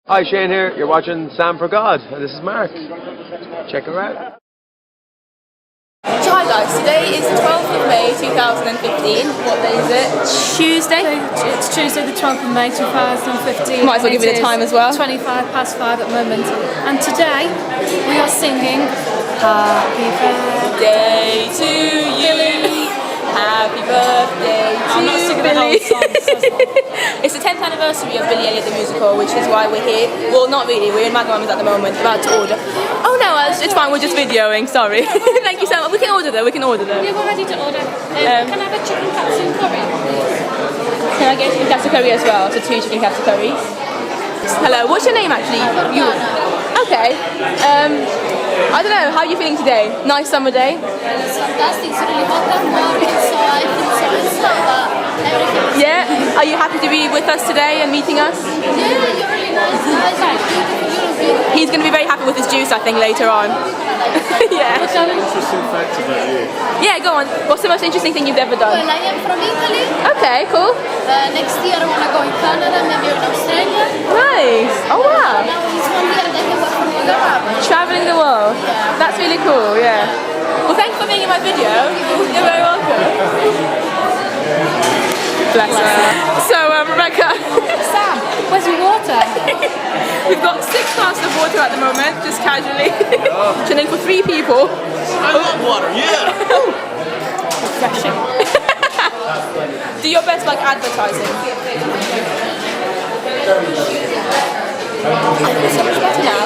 Hi, Shane here. You're watching Sam for God, and this is Mark. Check her out. So hi guys, today is the 12th of May 2015. What day is it? Tuesday? It's Tuesday the 12th of May 2015. Might as well give you the time as well. 25 past 5 at the moment. And today we are singing Happy Birthday to you. Happy birthday to I'm not singing Billy. the whole song. It's the 10th anniversary of Billy Elliot the musical, which is why we're here. Well, not really, we're in Mad Mummies at the moment, about to order. Oh no, it's fine, we're just videoing, sorry. Thank you so much. We can order though, Yeah, we're ready to order. Can I have a chicken katsu curry, please? Can I get chicken katsu curry as well? So 2 chicken katsu curries. Hello, what's your name actually? Okay. I don't know, how are you feeling today? Nice summer day? It's fantastic, it's really hot that morning, so I feel so but everything. Yeah? Are you happy to be with us today and meeting us? Yeah, you're really nice guys, you're beautiful. He's going to be very happy with his juice, I think, later on. Yeah. Interesting facts about you. Yeah, go on. What's the most interesting thing you've ever done? Well, I am from Italy. Okay, cool. Next year I want to go in Canada, maybe in Australia. Nice. Oh, wow. Now this 1 year that I can work from Europe. Traveling the world. Yeah. That's really cool, yeah. Well, thanks for being in my video. You're very welcome. Bless her. So, Rebecca. Sam, where's your water? We've got 6 glasses of water at the moment, just casually. Chilling for 3 people. I love water, yeah! Refreshing. Do your best like advertising. So much better now.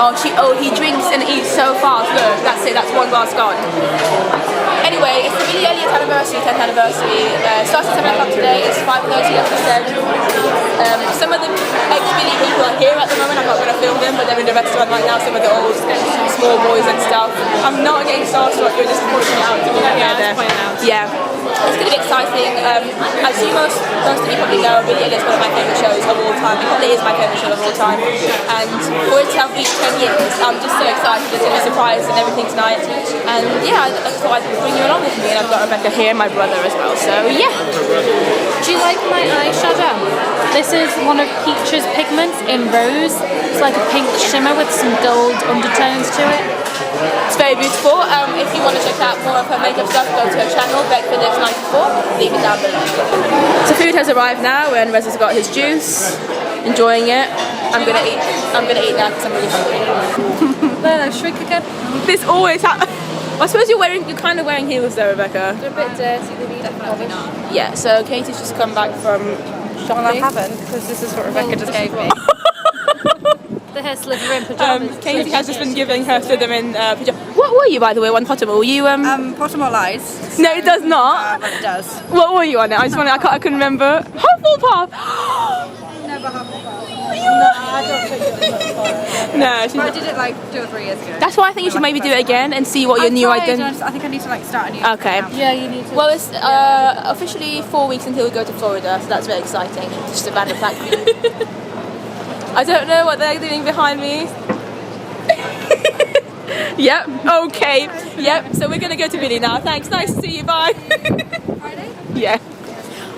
Oh, he drinks and eats so fast. Look, that's it. That's 1 glass gone. Anyway, it's the Billy Elliot anniversary, 10th anniversary. Starts at 7 o'clock today. It's 5:30, as I said. Some of the ex-Billy people are here at the moment. I'm not going to film them, but they're in the restaurant right now. Some of the old, small boys and stuff. I'm not getting starstruck. You're just pointing it out to me. Yeah. It's going to be exciting. As you most of you probably know, Billy Elliot is one of my favourite shows of all time. It probably is my favourite show of all time. And for it to have reached 10 years, I'm just so excited. There's going to be a surprise and everything tonight. And yeah, I thought I'd bring you along with me. And I've got Rebecca here, my brother as well. So yeah. Do you like my eyeshadow? This is one of Peach's pigments in rose. It's like a pink shimmer with some gold undertones to it. It's very beautiful. If you want to check out more of her makeup stuff, go to her channel, BeckFindex94. Leave it down below. So food has arrived now, and Rez has got his juice, enjoying it. I'm gonna eat now because I'm really hungry. No, shrink again. This always happens. I suppose you're kind of wearing heels though, Rebecca. They're a bit dirty, they need definitely not. Yeah. So Katie's just come back from shopping. Well, I haven't, because this is what Rebecca just gave me. The hair Slytherin pyjamas. Katie has just been giving her Slytherin pyjamas. What were you, by the way, on Pottermore? Were you Pottermore lies. No, it does not. But it does. What were you on it? I just wanted. I couldn't remember. Hufflepuff. Never Hufflepuff. No, I don't think it was that No, But I did it like 2 or 3 years ago. that's why I think you should maybe do it again and see what your new identity. I think I need to like start a new. Okay. account. Yeah, you need to. Well, it's officially 4 weeks until we go to Florida, so that's very exciting. Just a random fact for you. I don't know what they're doing behind me. Yep. Okay. Yep. So we're gonna go to Billy now. Thanks. Nice to see you. Bye. Friday? Yeah.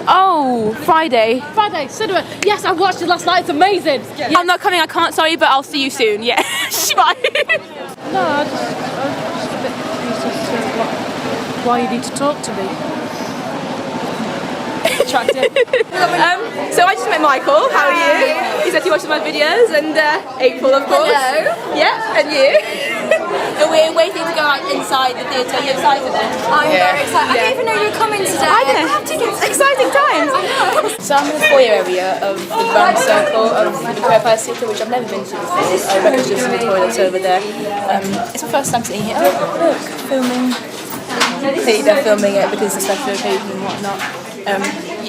Oh, Friday. Friday, cinema. Yes, I watched it last night. It's amazing. Yeah, I'm not coming. I can't. Sorry, but I'll see you soon. Yeah. Bye. No, I'm just a bit confused as to why you need to talk to me. Attractive. So I just met Michael. How are you? He said he watches my videos, and April, of course. Hello. Yeah, and you. So we're waiting to go out inside the theatre. Are you excited then? I'm very excited. I didn't even know you were coming today. I know. Exciting times. So I'm in the foyer area of the round circle of the Empire Theatre, which I've never been to before. I reckon just in the toilets over there. It's my first time sitting here. Oh, look, filming. They're filming it because it's a special occasion and whatnot.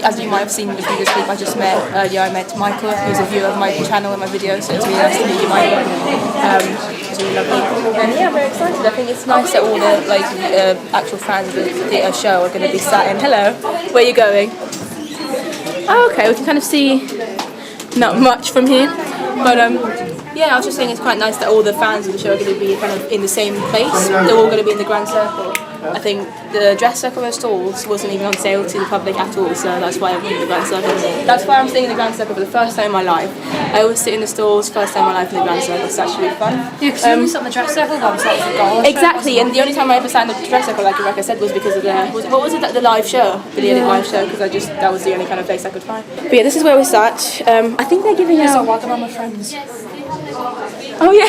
As you might have seen in the previous clip I just met earlier, I met Michael, who's a viewer of my channel and my videos, so it's really nice to meet you, Michael. It's really lovely. And yeah, I'm very excited. I think it's nice that all the actual fans of the theatre show are going to be sat in. Hello, where are you going? Oh, okay, we can kind of see not much from here, but yeah, I was just saying it's quite nice that all the fans of the show are going to be kind of in the same place. They're all going to be in the grand circle. I think the dress circle and stalls wasn't even on sale to the public at all, so that's why I'm in the Grand Circle. That's why I'm staying in the Grand Circle for the first time in my life. I always sit in the stalls, first time in my life in the Grand Circle, so that's really fun. Yeah, because you only sat on the dress circle once, that was a gala show, Exactly, and the only time I ever sat in the dress circle, like Rebecca said, was because of what was it, the live show, the Elliot live show, because that was the only kind of place I could find. But yeah, this is where we sat. I think they're giving out. Wagamama friends. Oh yeah.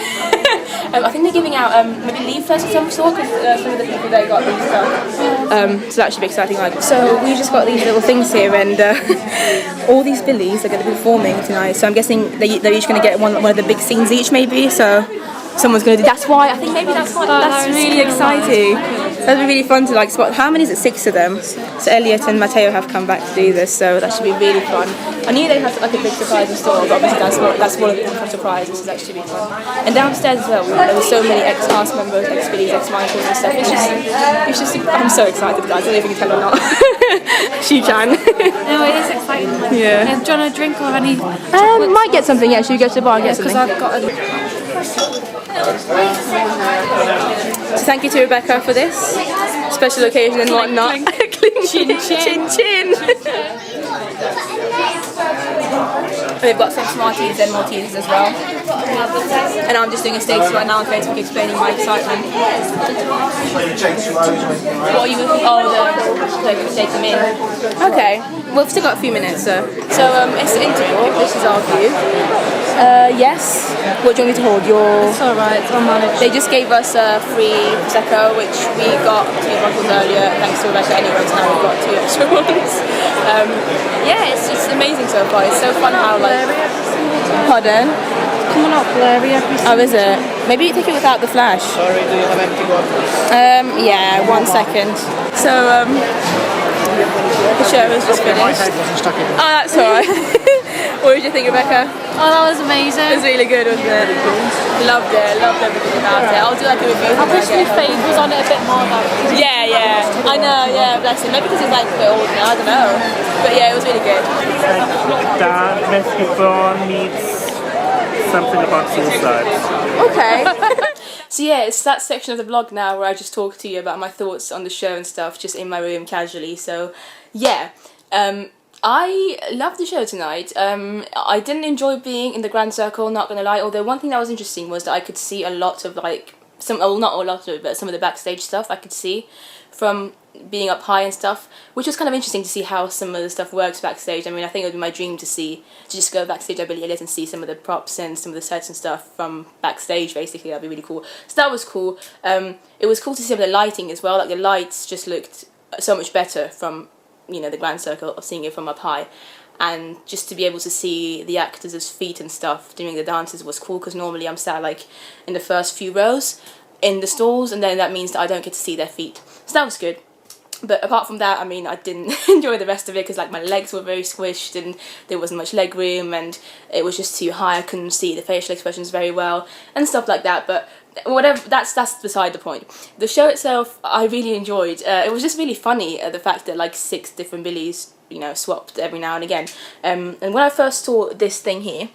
I think they're giving out maybe leaflets of some sort because some of the people there got these stuff. So that should be exciting. So we just got these little things here, and all these billies are going to be performing tonight. So I'm guessing they're each going to get one of the big scenes each, maybe. So someone's going to do. That's why I think maybe that's why. That's really exciting. That'd be really fun to like spot. How many is it? 6 of them. So Elliot and Matteo have come back to do this, so that should be really fun. I knew they had like a big surprise in store, but obviously that's one of the surprises. It's actually be fun. And downstairs as well, there were so many ex-cast members, ex-Billies, ex-Michaels and stuff. It's just. I'm so excited, guys. I don't know if you can tell or not. She can. No, it is exciting. Yeah. Do you want a drink or any? Might get something. Yeah, should we go to the bar and get something? Because I've got a. So thank you to Rebecca for this special occasion and whatnot. Clink, chin, chin, chin. And they've got some Smarties and Maltesers as well. And I'm just doing a status right now on Facebook explaining my excitement. What are you looking? Oh, the take them in. Okay, we've still got a few minutes, so it's the interval. This is our view. Yes. What do you want me to hold? It's alright, it's on managed. They just gave us a free Prosecco, which we got 2 bottles earlier, thanks to Rebecca anyway, so now we've got 2 extra ones. Yeah, it's amazing so far. It's so fun how like... Pardon? Coming up blurry every Oh, is it? Maybe you take it without the flash. Sorry, do you have empty bottles? Yeah, 1 second. So, the show has just finished. Oh, that's alright. What did you think, Rebecca? Oh, that was amazing. It was really good, wasn't it? Loved everything about it. I'll do like a review. I wish my fave was on it a bit more though. Yeah. I know, yeah, bless him. Maybe because he's like a bit old now, I don't know. But yeah, it was really good. That Mexican meets something about suicide. Okay. So yeah, it's that section of the vlog now where I just talk to you about my thoughts on the show and stuff, just in my room casually. So yeah, I loved the show tonight. I didn't enjoy being in the Grand Circle, not gonna lie, although one thing that was interesting was that I could see a lot of like, well not a lot of it, but some of the backstage stuff I could see from being up high and stuff, which was kind of interesting to see how some of the stuff works backstage. I mean, I think it would be my dream to just go backstage at Billy Elliot and see some of the props and some of the sets and stuff from backstage, basically. That'd be really cool. So that was cool. It was cool to see some of the lighting as well. Like the lights just looked so much better from, you know, the Grand Circle, of seeing it from up high. And just to be able to see the actors' feet and stuff during the dances was cool, because normally I'm sat like in the first few rows in the stalls, and then that means that I don't get to see their feet. So that was good. But apart from that, I mean, I didn't enjoy the rest of it because like my legs were very squished and there wasn't much leg room and it was just too high. I couldn't see the facial expressions very well and stuff like that. But whatever, that's beside the point. The show itself, I really enjoyed. It was just really funny, the fact that like 6 different Billies, you know, swapped every now and again. And when I first saw this thing here,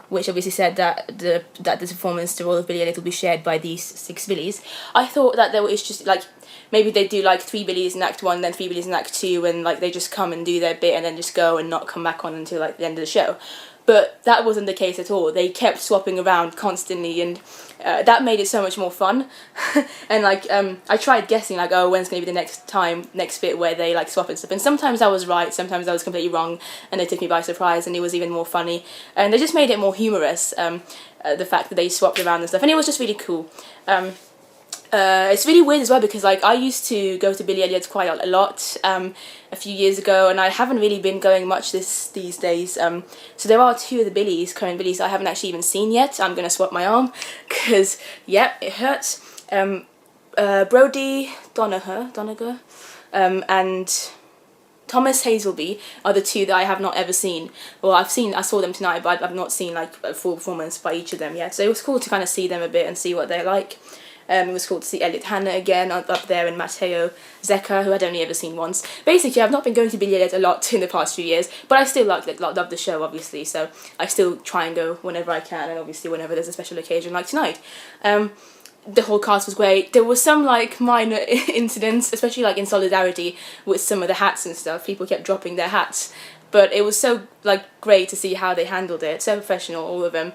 which obviously said that the performance, the role of Billy Elliot will be shared by these 6 Billies, I thought that there was just like, maybe they do like 3 Billies in Act 1, then 3 Billies in Act 2, and like they just come and do their bit and then just go and not come back on until like the end of the show. But that wasn't the case at all. They kept swapping around constantly, and that made it so much more fun. And like I tried guessing like, oh, when's gonna be the next bit where they like swap and stuff, and sometimes I was right, sometimes I was completely wrong, and they took me by surprise, and it was even more funny, and they just made it more humorous, the fact that they swapped around and stuff, and it was just really cool. It's really weird as well because like I used to go to Billy Elliot quite a lot a few years ago, and I haven't really been going much these days. So there are 2 of the current Billies I haven't actually even seen yet. I'm gonna swap my arm because yep, it hurts. Brody Donegal and Thomas Hazelby are the 2 that I have not ever seen. Well, I saw them tonight, but I've not seen like a full performance by each of them yet. So it was cool to kind of see them a bit and see what they're like. It was cool to see Elliot Hannah again up there, and Matteo Zecca, who I'd only ever seen once. Basically, I've not been going to Billy Elliot a lot in the past few years, but I still love the show, obviously, so I still try and go whenever I can, and obviously whenever there's a special occasion like tonight. the whole cast was great. There were some like minor incidents, especially like in solidarity with some of the hats and stuff. People kept dropping their hats, but it was so like great to see how they handled it. So professional, all of them.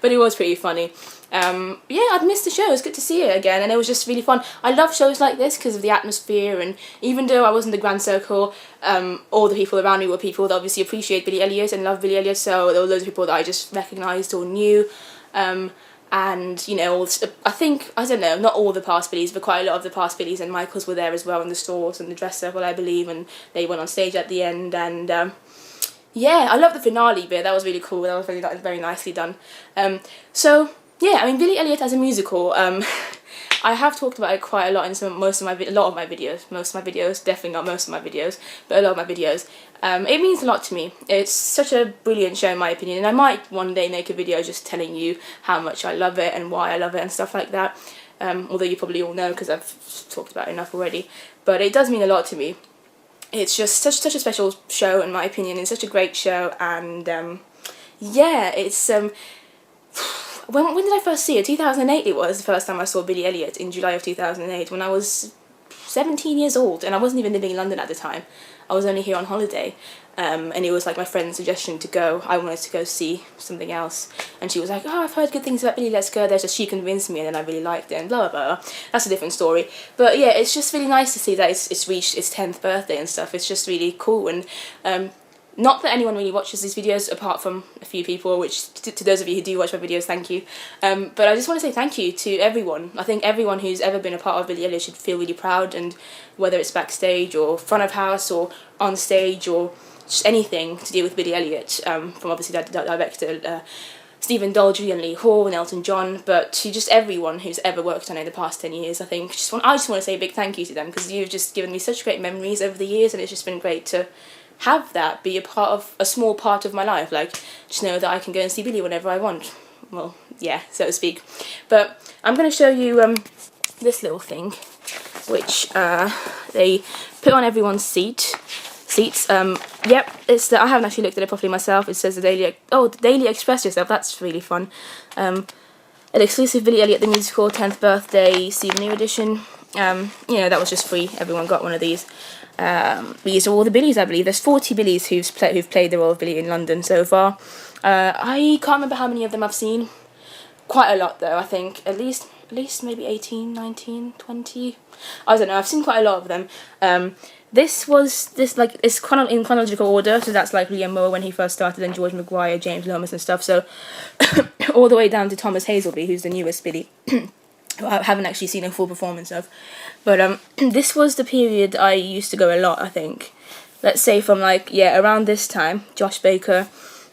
But it was pretty funny. Yeah, I'd missed the show. It was good to see it again, and it was just really fun. I love shows like this because of the atmosphere, and even though I wasn't the grand circle, all the people around me were people that obviously appreciate Billy Elliot and love Billy Elliot, so there were loads of people that I just recognised or knew. And you know, I think, I don't know, not all the past Billies, but quite a lot of the past Billies and Michaels were there as well in the stores and the dress circle, I believe, and they went on stage at the end. And yeah, I love the finale bit. That was really cool. That was really very nicely done. So yeah, I mean, Billy Elliot as a musical, I have talked about it quite a lot in a lot of my videos, definitely not most of my videos, but a lot of my videos. It means a lot to me. It's such a brilliant show in my opinion, and I might one day make a video just telling you how much I love it and why I love it and stuff like that. Although you probably all know because I've talked about it enough already. But it does mean a lot to me. It's just such a special show in my opinion. It's such a great show, and yeah, it's when did I first see it? 2008 it was the first time I saw Billy Elliot, in July of 2008, when I was 17 years old, and I wasn't even living in London at the time. I was only here on holiday, and it was like my friend's suggestion to go. I wanted to go see something else, and she was like, oh, I've heard good things about Billy, let's go there. So she convinced me, and then I really liked it, and blah blah blah. That's a different story. But yeah, it's just really nice to see that it's reached its 10th birthday and stuff. It's just really cool, and not that anyone really watches these videos apart from a few people, which to those of you who do watch my videos, thank you. But I just want to say thank you to everyone. I think everyone who's ever been a part of Billy Elliot should feel really proud, and whether it's backstage or front of house or on stage or just anything to do with Billy Elliot, from obviously the director Stephen Daldry and Lee Hall and Elton John, but to just everyone who's ever worked on it in the past 10 years, I think. I just want to say a big thank you to them, because you've just given me such great memories over the years, and it's just been great to have that be a small part of my life. Like, just know that I can go and see Billy whenever I want. Well, yeah, so to speak. But I'm going to show you this little thing, which they put on everyone's seats. Yep, it's I haven't actually looked at it properly myself. It says the Daily Express Yourself. That's really fun. An exclusive Billy Elliot the Musical 10th birthday souvenir edition. You know, that was just free. Everyone got one of these. These are all the Billies, I believe. There's 40 Billies who've played the role of Billy in London so far. I can't remember how many of them I've seen. Quite a lot though, I think. At least maybe 18, 19, 20. I don't know, I've seen quite a lot of them. It's in chronological order, so that's like Liam Moore when he first started, and George Maguire, James Lomas and stuff, so all the way down to Thomas Hazelby, who's the newest Billy. I haven't actually seen a full performance of. But this was the period I used to go a lot, I think. Let's say from around this time, Josh Baker,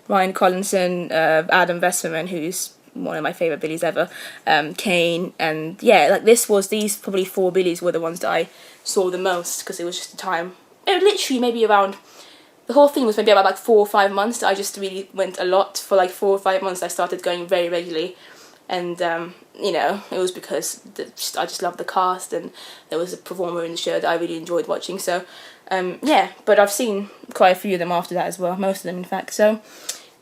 Ryan Collinson, Adam Vesperman, who's one of my favourite Billies ever, Kane, and yeah, these probably 4 Billies were the ones that I saw the most, because it was just a time, it literally maybe around, the whole thing was maybe about 4 or 5 months that I just really went a lot. For 4 or 5 months I started going very regularly. And you know, it was because I just loved the cast, and there was a performer in the show that I really enjoyed watching. So yeah, but I've seen quite a few of them after that as well, most of them in fact. So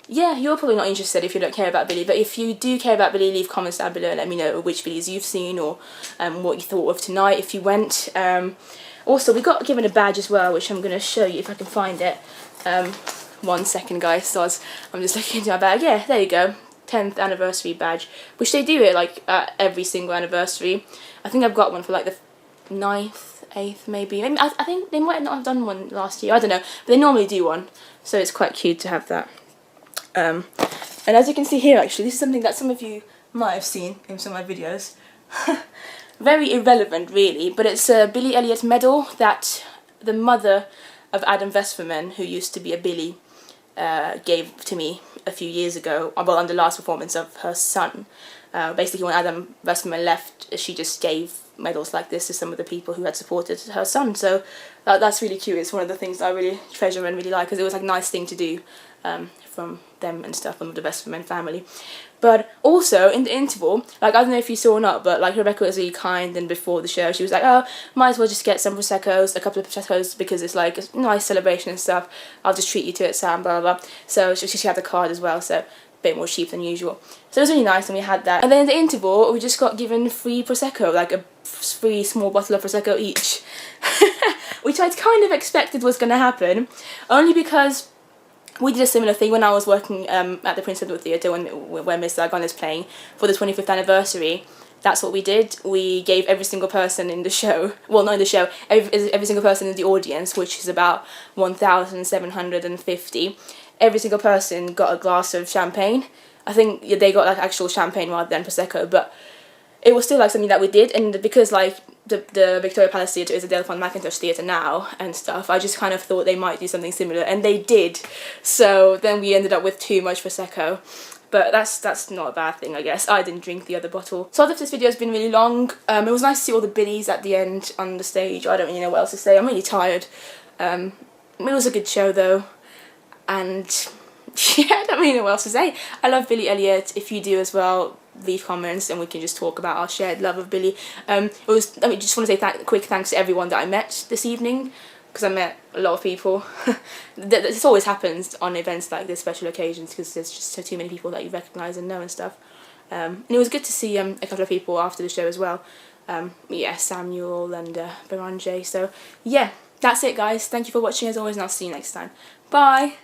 yeah, you're probably not interested if you don't care about Billy, but if you do care about Billy, leave comments down below and let me know which Billies you've seen, or what you thought of tonight if you went. Also, we got given a badge as well, which I'm going to show you if I can find it. 1 second guys, so I'm just looking into my bag. Yeah, there you go. 10th anniversary badge, which they do it every single anniversary. I think I've got one for the 9th, 8th maybe. I think they might not have done one last year, I don't know, but they normally do one, so it's quite cute to have that. And as you can see here, actually, this is something that some of you might have seen in some of my videos. Very irrelevant really, but it's a Billy Elliot medal that the mother of Adam Vesperman, who used to be a Billy, gave to me a few years ago, well, on the last performance of her son. Basically, when Adam Vesperman left, she just gave medals like this to some of the people who had supported her son. So that's really cute. It's one of the things that I really treasure and really like, because it was a nice thing to do from them and stuff, from the Vesperman family. But also, in the interval, I don't know if you saw or not, but Rebecca was really kind, and before the show she was like, oh, might as well just get some Prosecco's, a couple of Prosecco's, because it's a nice celebration and stuff. I'll just treat you to it, Sam, blah blah blah. So she had the card as well, so bit more cheap than usual. So it was really nice, and we had that. And then in the interval, we just got given free Prosecco, like a free small bottle of Prosecco each. Which I kind of expected was going to happen, only because we did a similar thing when I was working at the Prince Edward Theatre when Miss Sargon is playing for the 25th anniversary. That's what we did. We gave every single person in the show, well, not in the show, every single person in the audience, which is about 1,750, every single person got a glass of champagne. I think they got like actual champagne rather than Prosecco, but it was still like something that we did, and because like the Victoria Palace Theatre is a Delphine McIntosh theatre now and stuff, I just kind of thought they might do something similar, and they did. So then we ended up with too much Prosecco, but that's not a bad thing, I guess. I didn't drink the other bottle. Sorry if this video has been really long. It was nice to see all the biddies at the end on the stage. I don't really know what else to say. I'm really tired. It was a good show though, and yeah, I don't really know what else to say. I love Billy Elliot. If you do as well, leave comments and we can just talk about our shared love of Billy. Just want to say quick thanks to everyone that I met this evening, because I met a lot of people. This always happens on events like this, special occasions, because there's just too many people that you recognise and know and stuff. And it was good to see a couple of people after the show as well. Yeah, Samuel and Beranjay. So yeah, that's it guys. Thank you for watching as always, and I'll see you next time. Bye!